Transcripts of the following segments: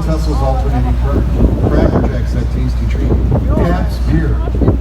Tesla's alternating current. Cracker Jacks, that tasty treat. Pabst beer.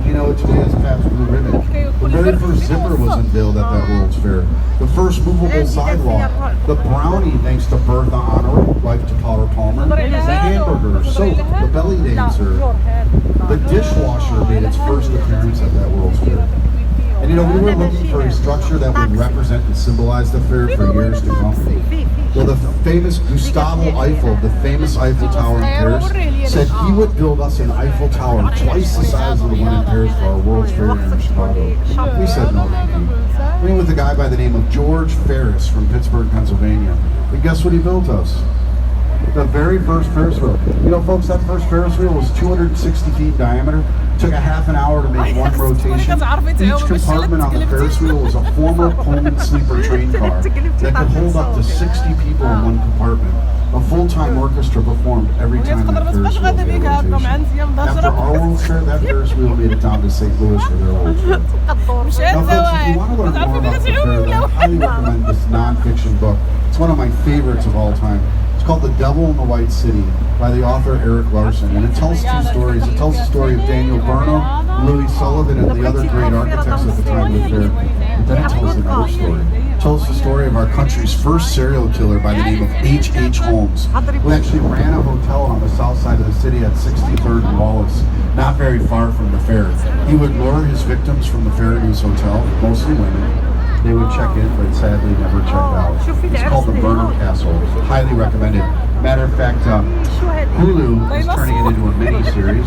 You know it today as Pabst Blue Ribbon. The very first zipper was unveiled at that World's Fair. The first movable sidewalk. The brownie, thanks to Bertha Honoré, wife to Potter Palmer. The hamburger, soap, the belly dancer. The dishwasher made its first appearance at that World's Fair. And you know, we were looking for a structure that would represent and symbolize the fair for years to come. Well, the famous Gustavo Eiffel, the famous Eiffel Tower in Paris, said he would build us an Eiffel Tower twice the size of the one in Paris for our World's Fair in Chicago. We said no, thank you. We went with a guy by the name of George Ferris from Pittsburgh, Pennsylvania. And guess what he built us? The very first Ferris wheel. You know, folks, that first Ferris wheel was 260 feet in diameter. Took a half an hour to make one rotation. Each compartment on the Ferris wheel was a former Pullman sleeper train car that could hold up to 60 people in one compartment. A full-time orchestra performed every time that Ferris wheel made a rotation. After our World's Fair, that Ferris wheel made it down to St. Louis for their World's Fair. Now, folks, if you want to learn more about the fair, then I highly recommend this non-fiction book. It's one of my favorites of all time. It's called The Devil in the White City by the author Erik Larson, and it tells two stories. It tells the story of Daniel Burnham, Louis Sullivan, and the other great architects at the time of the fair. But then it tells another story. It tells the story of our country's first serial killer by the name of H.H. Holmes, who actually ran a hotel on the south side of the city at 63rd and Wallace, not very far from the fair. He would lure his victims from the fair to his hotel, mostly women. They would check in, but sadly never checked out. It's called the Burnham Castle. Highly recommended. Matter of fact, Hulu is turning it into a mini-series,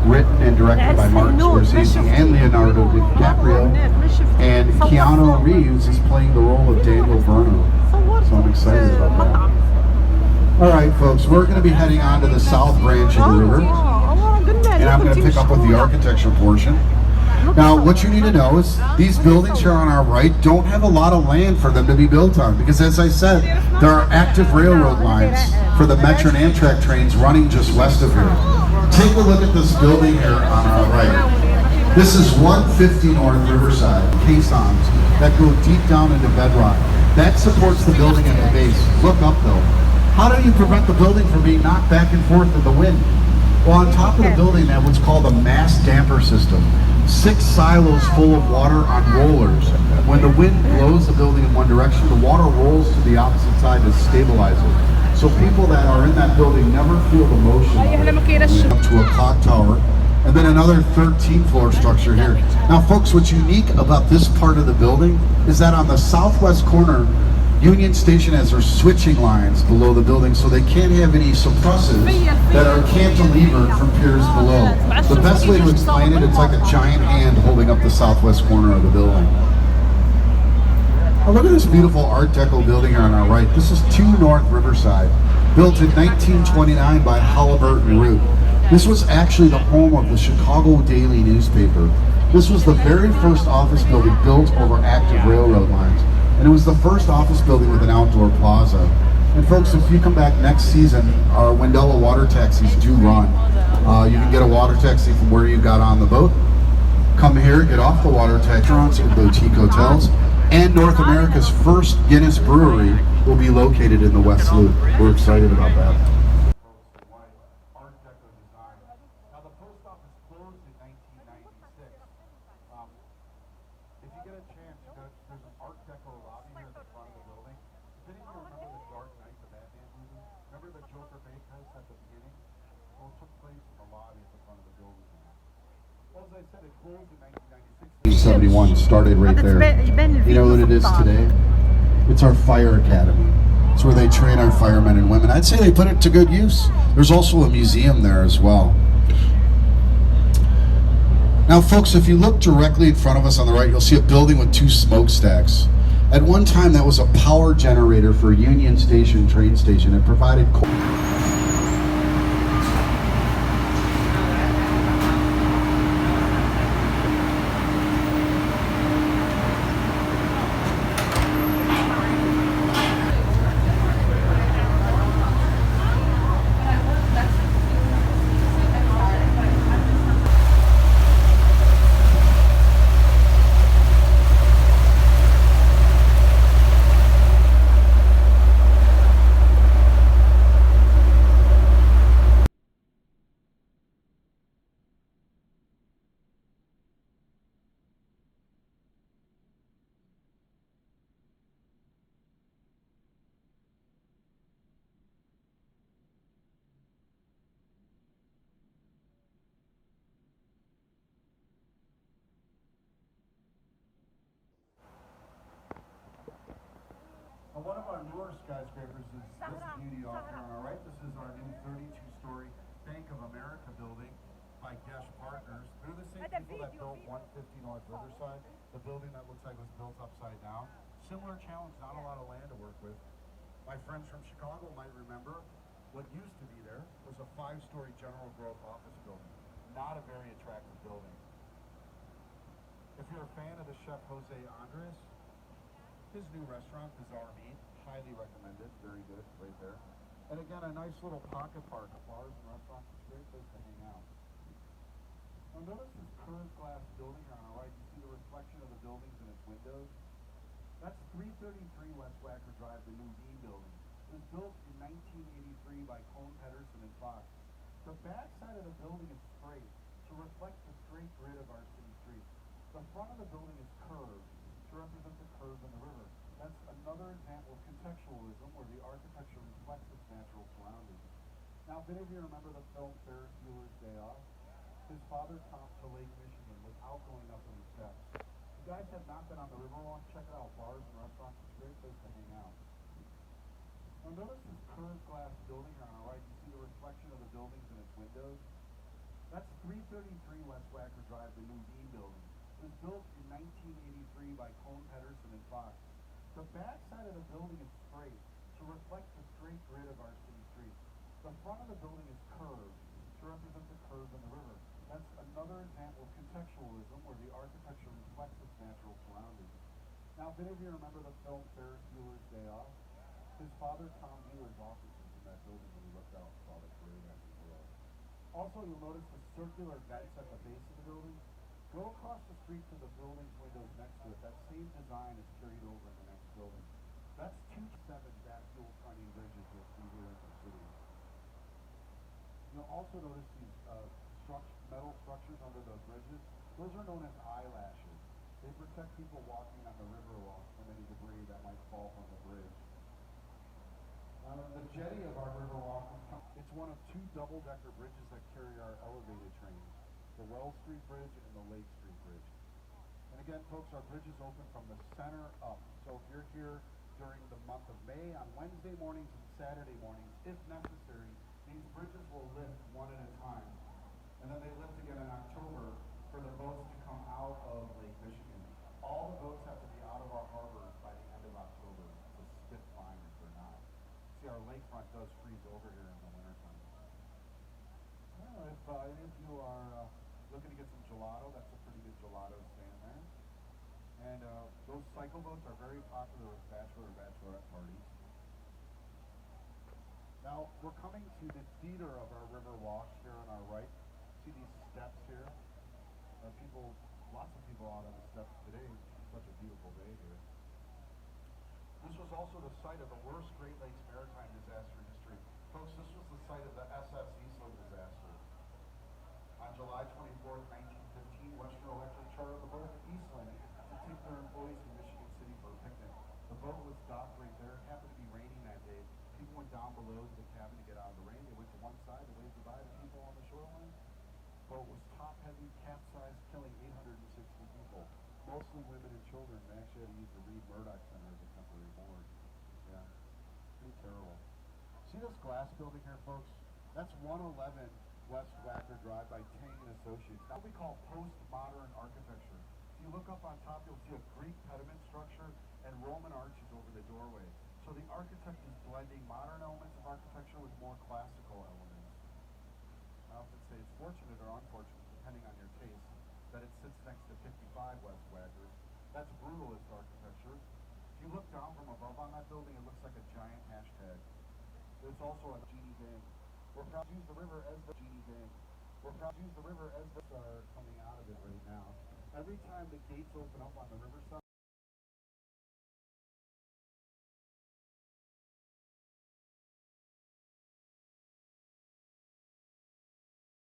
written and directed by Martin Scorsese and Leonardo DiCaprio, and Keanu Reeves is playing the role of Daniel Burnham. So I'm excited about that. All right, folks, we're going to be heading on to the south branch of the river, and I'm going to pick up with the architecture portion. Now, what you need to know is these buildings here on our right don't have a lot of land for them to be built on because, as I said, there are active railroad lines for the Metro and Amtrak trains running just west of here. Take a look at this building here on our right. This is 150 North Riverside, caissons that go deep down into bedrock. That supports the building at the base. Look up though. How do you prevent the building from being knocked back and forth in the wind? Well, on top of the building, that what's called a mass damper system. 6 silos full of water on rollers. When the wind blows the building in one direction, the water rolls to the opposite side to stabilize it. So people that are in that building never feel the motion up to a clock tower. And then another 13th floor structure here. Now folks, what's unique about this part of the building is that on the southwest corner, Union Station has their switching lines below the building, so they can't have any suppressors that are cantilevered from piers below. The best way to explain it, it's like a giant hand holding up the southwest corner of the building. Now look at this beautiful Art Deco building here on our right. This is 2 North Riverside, built in 1929 by Halliburton Root. This was actually the home of the Chicago Daily newspaper. This was the very first office building built over active railroad lines. And it was the first office building with an outdoor plaza. And folks, if you come back next season, our Wendella water taxis do run. You can get a water taxi from where you got on the boat. Come here, get off the water taxi, restaurants and boutique hotels. And North America's first Guinness brewery will be located in the West Loop. We're excited about that. If you get a chance, there's an Art Deco lobby here at the front of the building. Does anyone remember the Dark Knight, the Batman movie? Remember the Joker bake house at the beginning? Well, it took place in the lobby at the front of the building. Well, as I said, it closed in 1996. 1971 started right there. You know what it is today? It's our fire academy. It's where they train our firemen and women. I'd say they put it to good use. There's also a museum there as well. Now folks, if you look directly in front of us on the right, you'll see a building with 2 smokestacks. At one time, that was a power generator for Union Station train station. It provided one of our newer skyscrapers is this beauty off here on our right. This is our new 32-story Bank of America building by Gesh Partners. They're the same people that built 150 North Riverside, the building that looks like it was built upside down. Similar challenge, not a lot of land to work with. My friends from Chicago might remember what used to be there was a 5-story General Growth office building. Not a very attractive building. If you're a fan of the chef Jose Andres, his new restaurant, Bizarre Meat, highly recommended, very good, right there. And again, a nice little pocket park, bars and restaurants, it's a great place to hang out. Now notice this curved glass building here on our right. You see the reflection of the buildings in its windows. That's 333 West Wacker Drive, the new Bean building. It was built in 1983 by Cone Pedersen and Fox. The back side of the building is straight to reflect the straight grid of our city streets. The front of the building is curved to represent the curve in the river. That's another example of contextualism where the architecture reflects its natural surroundings. Now, if any of you remember the film Ferris Bueller's Day Off, his father topped to Lake Michigan without going up any steps. If you guys have not been on the Riverwalk, check it out. Bars and restaurants, it's a great place to hang out. Now notice this curved glass building here on our right. You see the reflection of the buildings in its windows. That's 333 West Wacker Drive, the new Bean building. It was built in 1983 by Cone Pedersen and Fox. The back side of the building is straight to reflect the straight grid of our city streets. The front of the building is curved to represent the curve in the river. That's another example of contextualism where the architecture reflects its natural surroundings. Now, if any of you remember the film Ferris Bueller's Day Off, his father Tom Mueller's office was in that building when we looked out and saw the parade after below. Also, you'll notice the circular vents at the base of the building. Go across the street to the building's windows next to it. That same design is carried over in the next building. That's 2 7 vacuole fronting bridges you'll see here in the city. You'll also notice these metal structures under the bridges. Those are known as eyelashes. They protect people walking on the Riverwalk from any debris that might fall from the bridge. The jetty of our Riverwalk, it's one of 2 double-decker bridges that carry our elevated trains, the Wells Street Bridge and the Lake Street Bridge. And again, folks, our bridge is open from the center up. So if you're here during the month of May, on Wednesday mornings and Saturday mornings, if necessary, these bridges will lift one at a time. And then they lift again in October for the boats to come out of Lake Michigan. All the boats have to be out of our harbor by the end of October. It's a spit fine if they're not. See, our lakefront does freeze over here in the wintertime. If any of you are looking to get some gelato, that's a pretty good gelato stand there. And those cycle boats are very popular with bachelor or bachelorette parties. Now, we're coming to the theater of our river walk here on our right. See these steps here? Lots of people out on the steps today. It's such a beautiful day here. This was also the site of the worst Great Lakes maritime disaster in history. Folks, this was the site of the SS Eastland disaster. On July 24th, 1915, Western Electric chartered the boat Eastland to take their employees to Michigan City for a picnic. The boat was docked right there. It happened to be raining that day. People went down below to the cabin to get out of the rain. They went to one side to wave goodbye to people on the shoreline. The boat was top-heavy, capsized, killing 860 people. Mostly women and children. They actually had to use the Reed Murdoch Center as a temporary board. Yeah, pretty terrible. See this glass building here, folks? That's 111 West Wacker Drive by Tang & Associates. That we call postmodern architecture. If you look up on top, you'll see a Greek pediment structure and Roman arches over the doorway. So the architect is blending modern elements of architecture with more classical elements. I often say it's fortunate or unfortunate, depending on your taste, that it sits next to 55 West Wacker. That's brutalist architecture. If you look down from above on that building, it looks like a giant hashtag. There's also a Genie Bank. We're proud to use the river as the Genie Bank. We're proud to use the river as the are coming out of it right now. Every time the gates open up on the riverside,